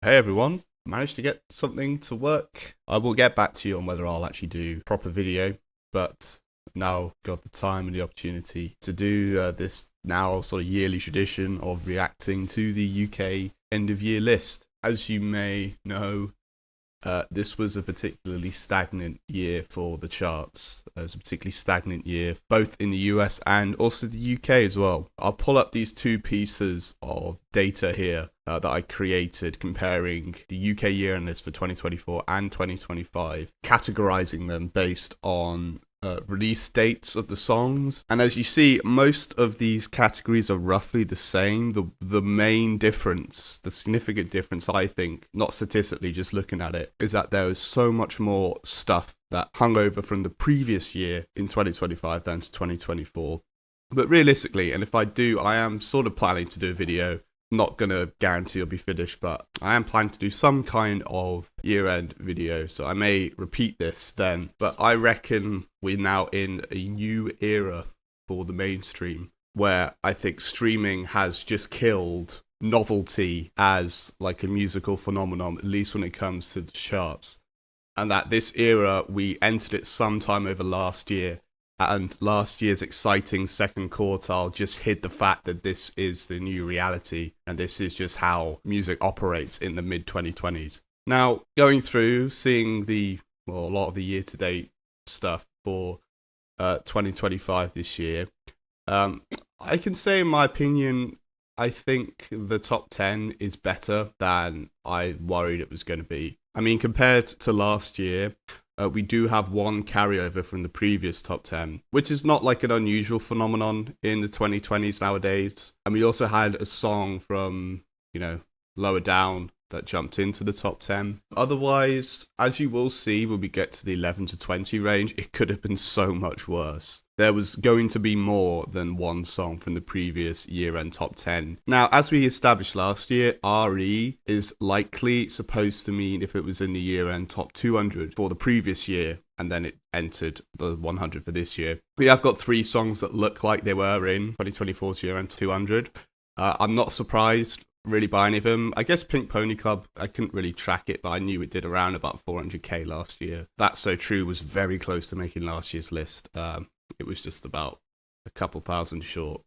Hey everyone, managed to get something to work. I will get back to you on whether I'll actually do proper video, but now got the time and the opportunity to do this now sort of yearly tradition of reacting to the UK end of year list. As you may know, this was a particularly stagnant year for the charts. It was a particularly stagnant year, both in the US and also the UK as well. I'll pull up these two pieces of data here that I created comparing the UK year end list for 2024 and 2025, categorizing them based on release dates of the songs. And as you see, most of these categories are roughly the same. The main difference, the significant difference, I think, not statistically, just looking at it, is that there is so much more stuff that hung over from the previous year in 2025 than to 2024. But realistically, and if I do, I am sort of planning to do a video. Not going to guarantee it'll be finished, but I am planning to do some kind of year-end video, so I may repeat this then. But I reckon we're now in a new era for the mainstream, where I think streaming has just killed novelty as like a musical phenomenon, at least when it comes to the charts. And that this era, we entered it sometime over last year, and last year's exciting second quartile just hid the fact that this is the new reality and this is just how music operates in the mid-2020s. Now, going through, seeing a lot of the year-to-date stuff for 2025 this year, I can say in my opinion, I think the top 10 is better than I worried it was going to be. I mean, compared to last year, we do have one carryover from the previous top 10, which is not like an unusual phenomenon in the 2020s nowadays. And we also had a song from, lower down that jumped into the top 10. Otherwise, as you will see when we get to the 11 to 20 range, it could have been so much worse. There was going to be more than one song from the previous year-end top 10. Now, as we established last year, RE is likely supposed to mean if it was in the year-end top 200 for the previous year, and then it entered the 100 for this year. We have got 3 songs that look like they were in 2024's year-end 200. I'm not surprised really by any of them. I guess Pink Pony Club, I couldn't really track it, but I knew it did around about 400k last year. That's So True was very close to making last year's list. It was just about a couple thousand short.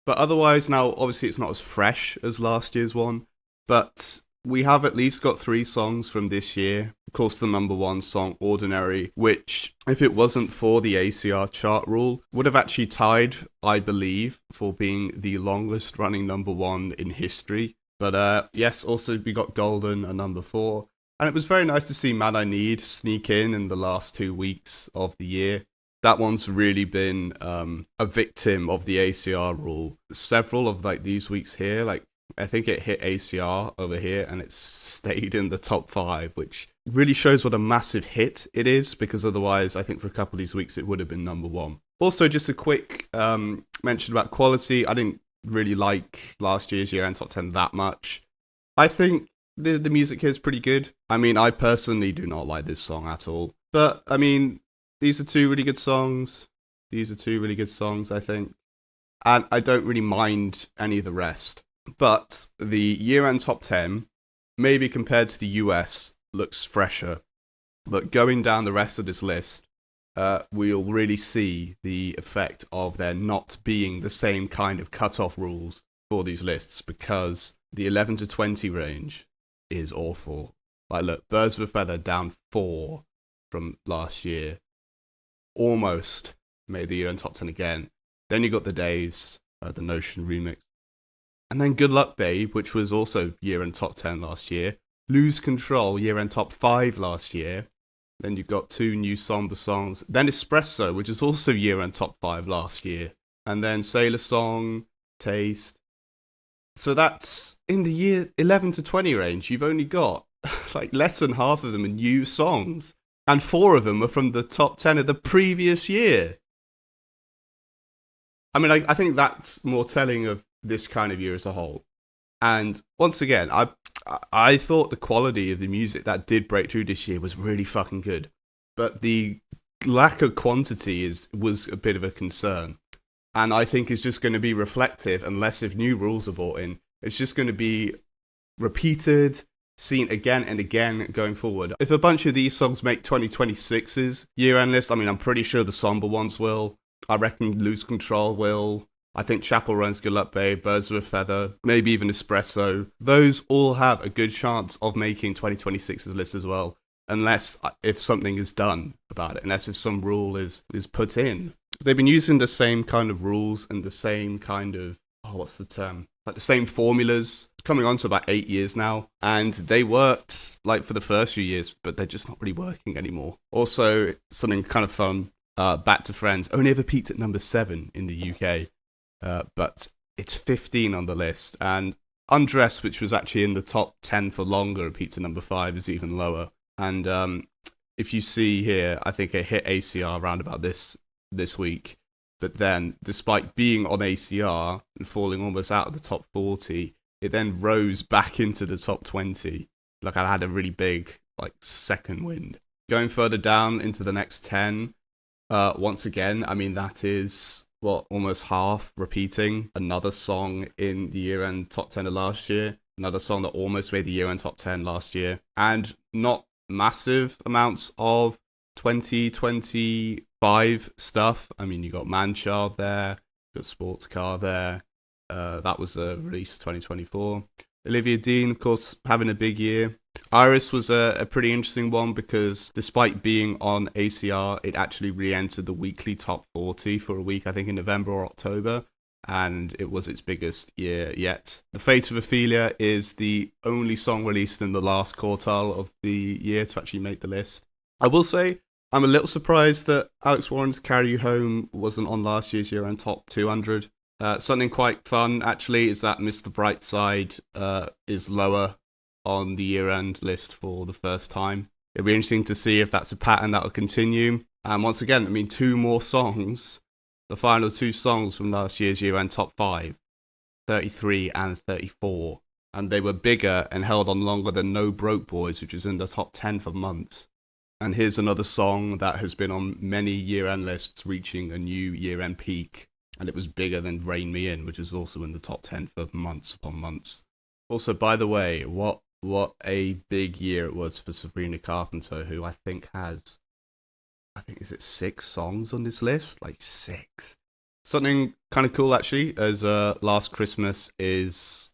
But otherwise, now, obviously, it's not as fresh as last year's one, but we have at least got 3 songs from this year. Of course, the number 1 song, Ordinary, which, if it wasn't for the ACR chart rule, would have actually tied, I believe, for being the longest running number 1 in history. But yes, also we got Golden at number 4. And it was very nice to see Man I Need sneak in the last 2 weeks of the year. That one's really been a victim of the ACR rule. Several of these weeks here, I think it hit ACR over here and it stayed in the top 5, which really shows what a massive hit it is, because otherwise I think for a couple of these weeks it would have been number 1. Also, just a quick mention about quality. I didn't really like last year's year-end top 10 that much. I think the music here is pretty good. I mean, I personally do not like this song at all. But, I mean, these are 2 really good songs. I think. And I don't really mind any of the rest. But the year-end top 10, maybe compared to the US, looks fresher. But going down the rest of this list, we'll really see the effect of there not being the same kind of cut-off rules for these lists, because the 11 to 20 range is awful. Like, look, Birds of a Feather down 4 from last year. Almost made the year-end top 10 again. Then you got The Days, the Notion remix. And then Good Luck Babe, which was also year-end top 10 last year. Lose Control, year-end top 5 last year. Then you've got 2 new Somber songs. Then Espresso, which is also year-end top 5 last year. And then Sailor Song, Taste. So that's in the year 11 to 20 range. You've only got less than half of them are new songs. And 4 of them are from the top 10 of the previous year. I mean, I think that's more telling of this kind of year as a whole. And once again, I thought the quality of the music that did break through this year was really fucking good. But the lack of quantity was a bit of a concern. And I think it's just going to be reflective, unless if new rules are brought in. It's just going to be repeated seen again and again going forward. If a bunch of these songs make 2026's year-end list, I mean, I'm pretty sure the somber ones will. I reckon Lose Control will. I think Chapel Run's Good Luck Babe, Birds of a Feather, maybe even Espresso. Those all have a good chance of making 2026's list as well, unless if something is done about it, unless if some rule is put in. They've been using the same kind of rules and the same kind of, what's the term? Like the same formulas, coming on to about 8 years now, and they worked like for the first few years, but they're just not really working anymore. Also, something kind of fun, Back to Friends only ever peaked at number 7 in the UK. But it's 15 on the list, and Undressed, which was actually in the top 10 for longer, peaked to number 5, is even lower. And if you see here, I think it hit ACR around about this week, but then despite being on ACR and falling almost out of the top 40, it then rose back into the top 20. Like, I had a really big second wind. Going further down into the next 10, once again, I mean, that is almost half repeating another song in the year-end top 10 of last year, another song that almost made the year-end top 10 last year, and not massive amounts of 2025 stuff. I mean, you got Manchild there, you got Sports Car there, that was a release 2024. Olivia Dean, of course, having a big year. Iris was a pretty interesting one because despite being on ACR, it actually re-entered the weekly top 40 for a week, I think in November or October, and it was its biggest year yet. The Fate of Ophelia is the only song released in the last quartile of the year to actually make the list. I will say, I'm a little surprised that Alex Warren's Carry You Home wasn't on last year's year-end top 200. Something quite fun, actually, is that Mr. Brightside is lower on the year-end list for the first time. It'll be interesting to see if that's a pattern that will continue. And once again, I mean, 2 more songs, the final 2 songs from last year's year-end top 5, 33 and 34. And they were bigger and held on longer than No Broke Boys, which is in the top 10 for months. And here's another song that has been on many year-end lists, reaching a new year-end peak. And it was bigger than Rein Me In, which is also in the top 10 for months upon months. Also, by the way, what a big year it was for Sabrina Carpenter, who I think is it 6 songs on this list? 6. Something kind of cool, actually, as Last Christmas is,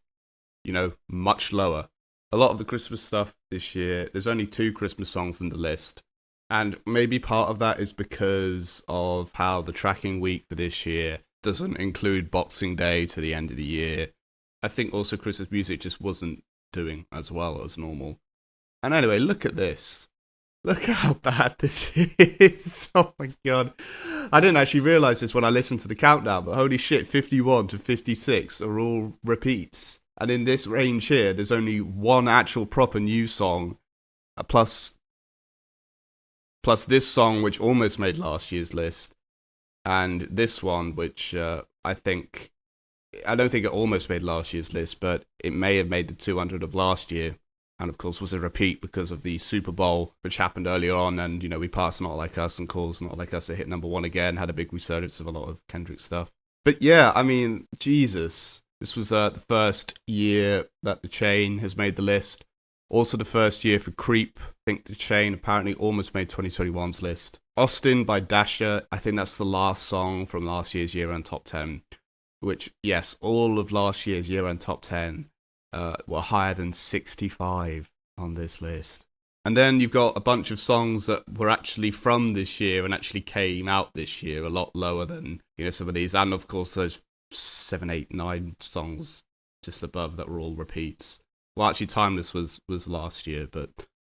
much lower. A lot of the Christmas stuff this year, there's only 2 Christmas songs on the list. And maybe part of that is because of how the tracking week for this year doesn't include Boxing Day to the end of the year. I think also Christmas music just wasn't doing as well as normal. And anyway, look at this. Look at how bad this is. Oh my god. I didn't actually realise this when I listened to the countdown, but holy shit, 51 to 56 are all repeats. And in this range here, there's only one actual proper new song, plus this song, which almost made last year's list, and this one, which I don't think it almost made last year's list, but it may have made the 200 of last year, and of course was a repeat because of the Super Bowl, which happened earlier on, and we passed Not Like Us and calls Not Like Us to hit number 1 again, had a big resurgence of a lot of Kendrick stuff. But yeah, I mean, Jesus, this was the first year that The Chain has made the list. Also the first year for Creep. I think The Chain apparently almost made 2021's list. Austin by Dasher, I think that's the last song from last year's year-end top 10. Which, yes, all of last year's year-end top 10 were higher than 65 on this list. And then you've got a bunch of songs that were actually from this year and actually came out this year, a lot lower than some of these. And of course those 7, 8, 9 songs just above that were all repeats. Well, actually, Timeless was last year, but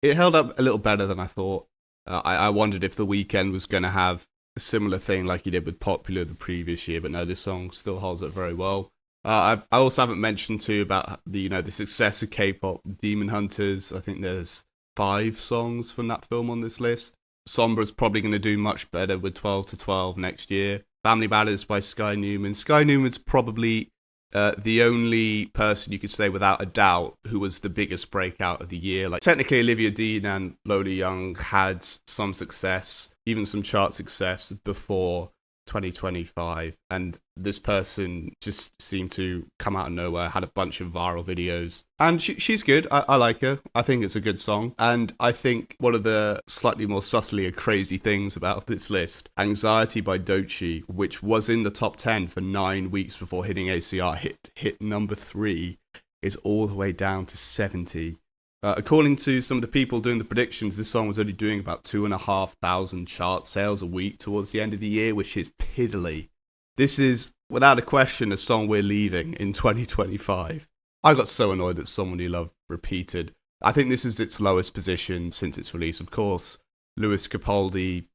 it held up a little better than I thought. I wondered if The Weeknd was going to have a similar thing like he did with Popular the previous year, but no, this song still holds up very well. I also haven't mentioned too about the success of K-pop Demon Hunters. I think there's 5 songs from that film on this list. Sombra's probably going to do much better with 12 to 12 next year. Family Matters by Sky Newman. Sky Newman's probably the only person you could say without a doubt who was the biggest breakout of the year. Like, technically Olivia Dean and Lola Young had some success, even some chart success before 2025, and this person just seemed to come out of nowhere, had a bunch of viral videos, and she's good. I like her. I think it's a good song, and I think one of the slightly more subtly crazy things about this list, Anxiety by Doechii, which was in the top 10 for 9 weeks before hitting ACR, hit number 3, is all the way down to 70. According to some of the people doing the predictions, this song was only doing about 2,500 chart sales a week towards the end of the year, which is piddly. This is, without a question, a song we're leaving in 2025. I got so annoyed that Someone You Love repeated. I think this is its lowest position since its release. Of course, Lewis Capaldi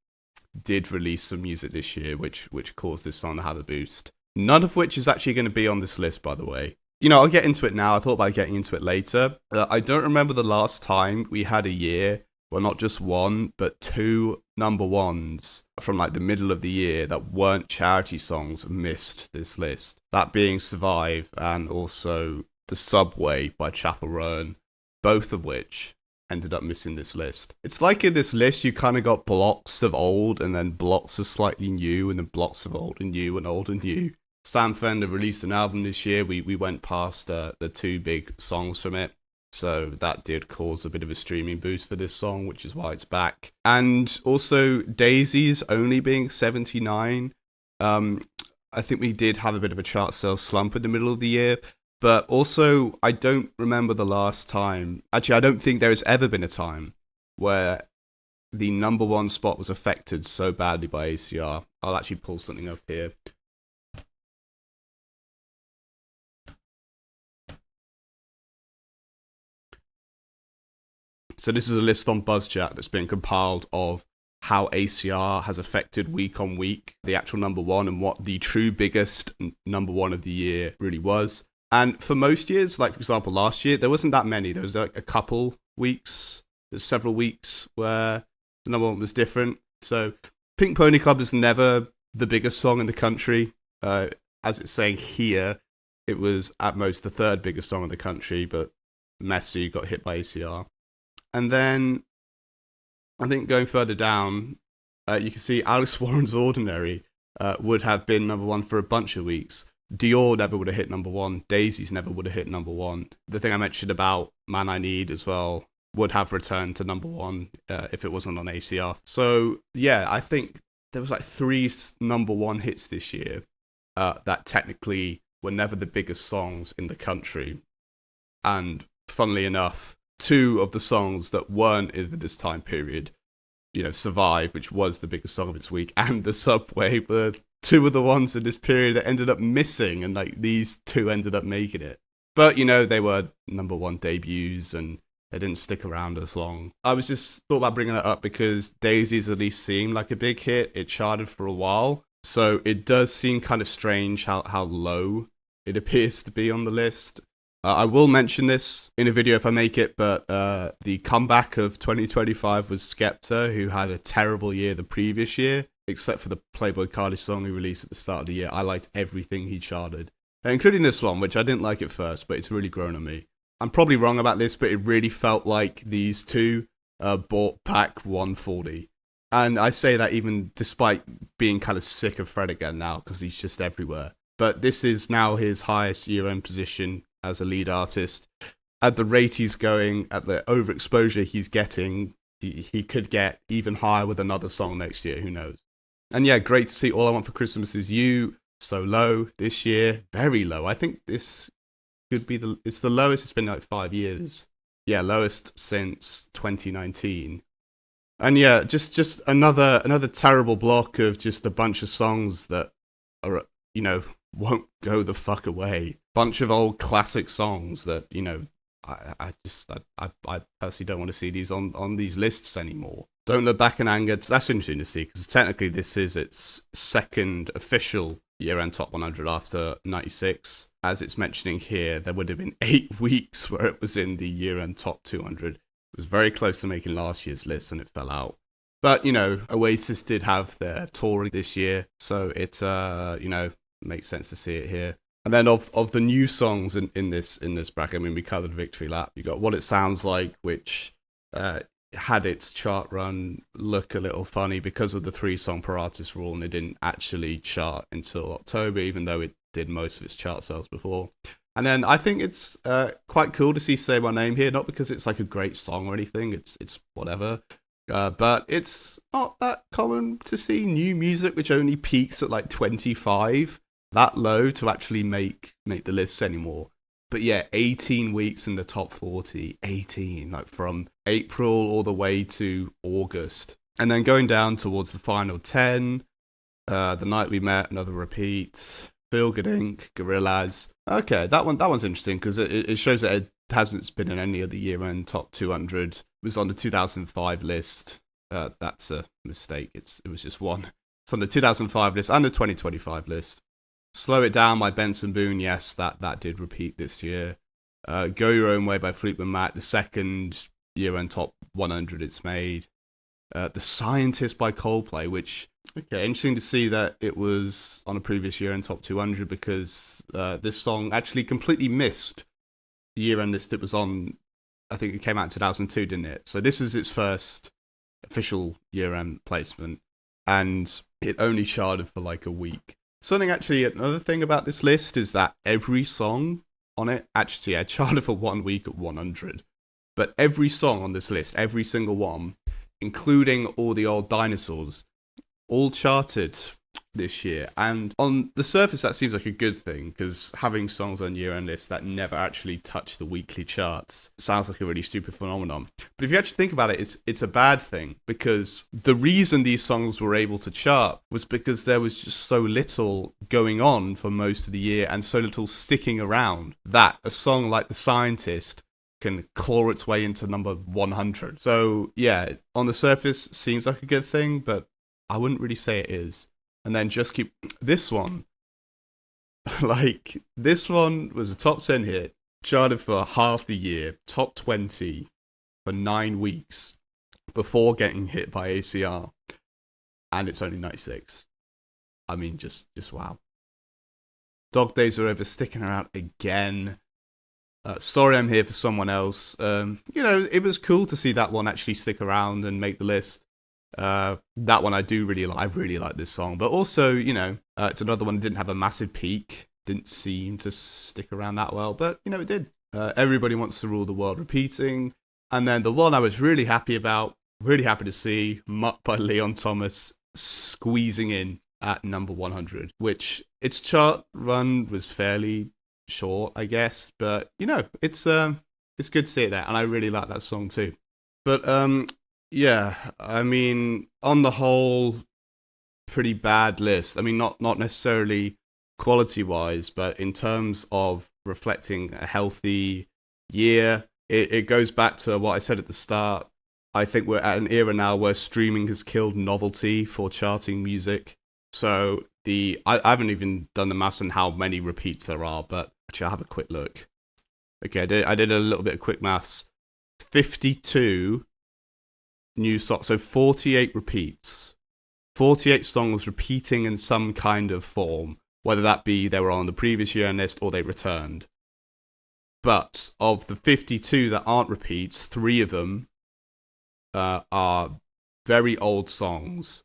did release some music this year, which caused this song to have a boost. None of which is actually going to be on this list, by the way. You know, I'll get into it now. I thought about getting into it later. I don't remember the last time we had a year, well, not just one, but 2 number ones from like the middle of the year that weren't charity songs missed this list. That being Survive and also The Subway by Chappell Roan, both of which ended up missing this list. It's like in this list, you kind of got blocks of old and then blocks of slightly new and then blocks of old and new and old and new. Sam Fender released an album this year. We went past the 2 big songs from it. So that did cause a bit of a streaming boost for this song, which is why it's back. And also Daisies only being 79. I think we did have a bit of a chart sales slump in the middle of the year. But also, I don't remember the last time. Actually, I don't think there has ever been a time where the number 1 spot was affected so badly by ACR. I'll actually pull something up here. So this is a list on BuzzChat that's been compiled of how ACR has affected week on week the actual number 1 and what the true biggest number 1 of the year really was. And for most years, like for example last year, there wasn't that many. There was like a couple weeks, there's several weeks where the number 1 was different. So Pink Pony Club is never the biggest song in the country. As it's saying here, it was at most the 3rd biggest song in the country, but Messi got hit by ACR. And then, I think going further down, you can see Alex Warren's Ordinary would have been number 1 for a bunch of weeks. Dior never would have hit number 1. Daisies never would have hit number 1. The thing I mentioned about Man I Need as well would have returned to number 1 if it wasn't on ACR. So, yeah, I think there was like 3 number 1 hits this year that technically were never the biggest songs in the country. And funnily enough, 2 of the songs that weren't in this time period, you know, Survive, which was the biggest song of its week, and The Subway were 2 of the ones in this period that ended up missing, and like these 2 ended up making it. But, you know, they were number 1 debuts and they didn't stick around as long. I was just thought about bringing that up because Daisies at least seemed like a big hit. It charted for a while. So it does seem kind of strange how low it appears to be on the list. I will mention this in a video if I make it, but the comeback of 2025 was Skepta, who had a terrible year the previous year, except for the Playboi Carti song he released at the start of the year. I liked everything he charted, including this one, which I didn't like at first, but it's really grown on me. I'm probably wrong about this, but it really felt like these 2 brought back 140. And I say that even despite being kind of sick of Fred again now, because he's just everywhere. But this is now his highest year-end position as a lead artist. At the rate he's going, at the overexposure he's getting, he could get even higher with another song next year, who knows. And yeah, great to see All I Want for Christmas Is You so low this year, very low. I think this could be it's the lowest it's been in like 5 years. Yeah, lowest since 2019. And yeah, just another terrible block of just a bunch of songs that are, you know, won't go the fuck away. Bunch of old classic songs that, you know, I personally don't want to see these on these lists anymore. Don't Look Back in Anger. That's interesting to see because technically this is its 2nd official year-end top 100 after 96. As it's mentioning here, there would have been 8 weeks where it was in the year-end top 200. It was very close to making last year's list and it fell out. But, you know, Oasis did have their touring this year, so it, you know, makes sense to see it here. And then of the new songs in this bracket, I mean, we covered Victory Lap. You got What It Sounds Like, which had its chart run look a little funny because of the 3-song per artist rule, and it didn't actually chart until October, even though it did most of its chart sales before. And then I think it's quite cool to see Say My Name here, not because it's like a great song or anything, it's whatever, but it's not that common to see new music which only peaks at like 25, that low, to actually make the lists anymore. But yeah, 18 weeks in the top 40, 18, like from April all the way to August. And then going down towards the final 10, The Night We Met, another repeat, Feel Good Inc., Gorillaz. Okay, that one's interesting because it shows that it hasn't been in any of the year-end top 200. It was on the 2005 list. That's a mistake. It was just one. It's on the 2005 list and the 2025 list. Slow It Down by Benson Boone, yes, that did repeat this year. Go Your Own Way by Fleetwood Mac, the second year-end top 100 it's made. The Scientist by Coldplay, which, okay, interesting to see that it was on a previous year-end top 200 because this song actually completely missed the year-end list it was on. I think it came out in 2002, didn't it? So this is its first official year-end placement, and it only charted for like a week. Another thing about this list is that every song on it actually charted for 1 week at 100. But every song on this list, every single one, including all the old dinosaurs, all charted this year. And on the surface, that seems like a good thing, because having songs on year-end lists that never actually touch the weekly charts sounds like a really stupid phenomenon. But if you actually think about it, it's a bad thing, because the reason these songs were able to chart was because there was just so little going on for most of the year and so little sticking around that a song like The Scientist can claw its way into number 100. So yeah, on the surface, seems like a good thing, but I wouldn't really say it is. And then just keep this one. Like, this one was a top 10 hit, charted for half the year, top 20 for 9 weeks before getting hit by ACR. And it's only 96. I mean, just wow. Dog Days Are Over, sticking around again. Sorry I'm Here for Someone Else. It was cool to see that one actually stick around and make the list. That one I do really like. I really like this song, but also, it's another one that didn't have a massive peak, didn't seem to stick around that well, but it did. Everybody Wants to Rule the World repeating, and then the one I was really happy to see, Mutt by Leon Thomas, squeezing in at number 100, which its chart run was fairly short, I guess, but it's good to see it there, and I really like that song too. But yeah, I mean, on the whole, pretty bad list. I mean, not necessarily quality-wise, but in terms of reflecting a healthy year, it goes back to what I said at the start. I think we're at an era now where streaming has killed novelty for charting music. So I haven't even done the maths on how many repeats there are, but actually I'll have a quick look. Okay, I did a little bit of quick maths. 52 new songs, so 48 repeats. 48 songs repeating in some kind of form, whether that be they were on the previous year list or they returned. But of the 52 that aren't repeats, 3 of them are very old songs.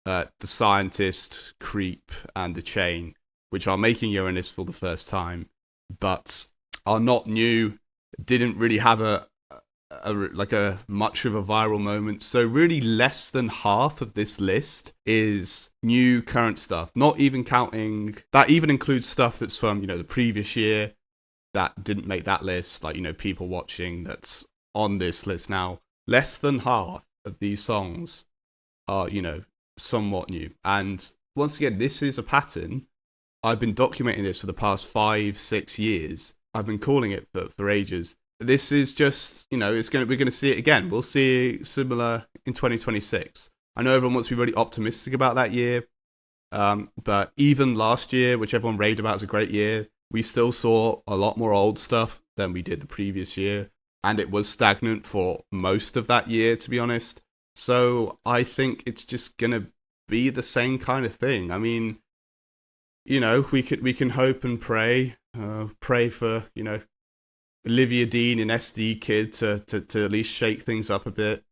The Scientist, Creep, and The Chain, which are making year-end list for the first time, but are not new, didn't really have a much of a viral moment. So really less than half of this list is new current stuff, not even counting that. Even includes stuff that's from the previous year that didn't make that list, like People Watching, that's on this list now. Less than half of these songs are somewhat new. And once again, this is a pattern. I've been documenting this for the past 5-6 years. I've been calling it for ages. This is just, we're going to see it again. We'll see similar in 2026. I know everyone wants to be really optimistic about that year, but even last year, which everyone raved about as a great year, we still saw a lot more old stuff than we did the previous year, and it was stagnant for most of that year, to be honest. So I think it's just going to be the same kind of thing. I mean, we can hope and pray for, Olivia Dean and SD Kid to at least shake things up a bit.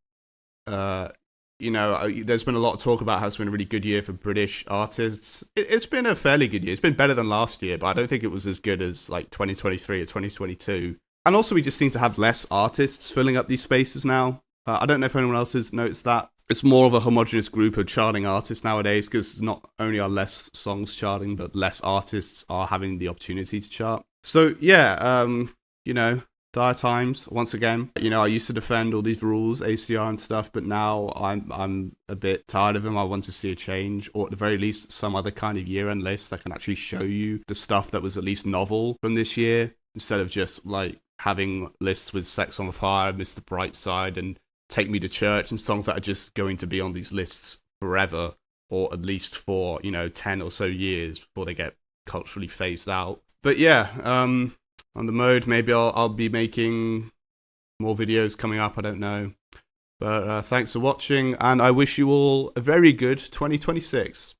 You know, there's been a lot of talk about how it's been a really good year for British artists. It's been a fairly good year. It's been better than last year, but I don't think it was as good as like 2023 or 2022. And also, we just seem to have less artists filling up these spaces now. I don't know if anyone else has noticed that. It's more of a homogenous group of charting artists nowadays, because not only are less songs charting, but less artists are having the opportunity to chart. So yeah, you know, dire times once again. You know, I used to defend all these rules, ACR and stuff, but now I'm a bit tired of them. I want to see a change, or at the very least, some other kind of year-end list that can actually show you the stuff that was at least novel from this year, instead of just like having lists with Sex on the Fire, Mr. Brightside, and Take Me to Church, and songs that are just going to be on these lists forever, or at least for, you know, 10 or so years before they get culturally phased out. But yeah, on the mode, maybe I'll be making more videos coming up, I don't know. But thanks for watching, and I wish you all a very good 2026.